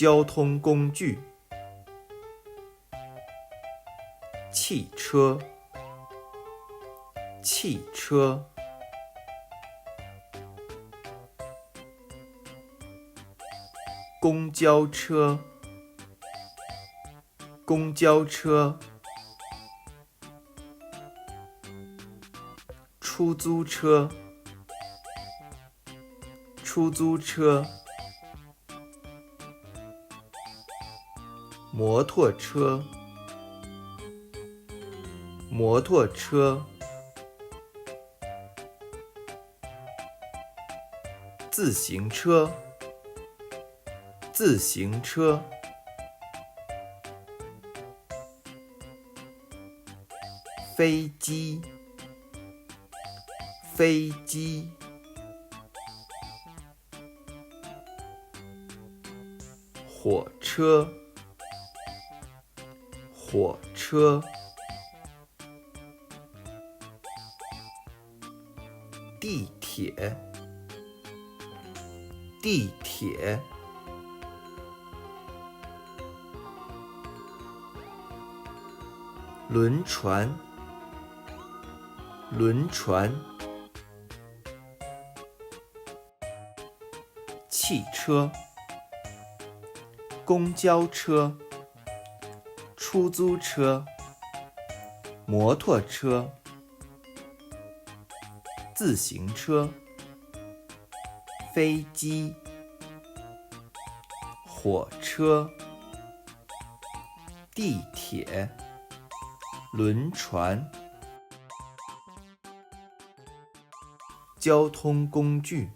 交通工具：汽车、汽车。公交车、公交车。出租车、出租车。摩托车、摩托车。自行车、自行车。飞机、飞机。火车、火车。地铁、地铁。轮船、轮船。汽车、公交车、出租车、摩托车、自行车、飞机、火车、地铁、轮船。交通工具。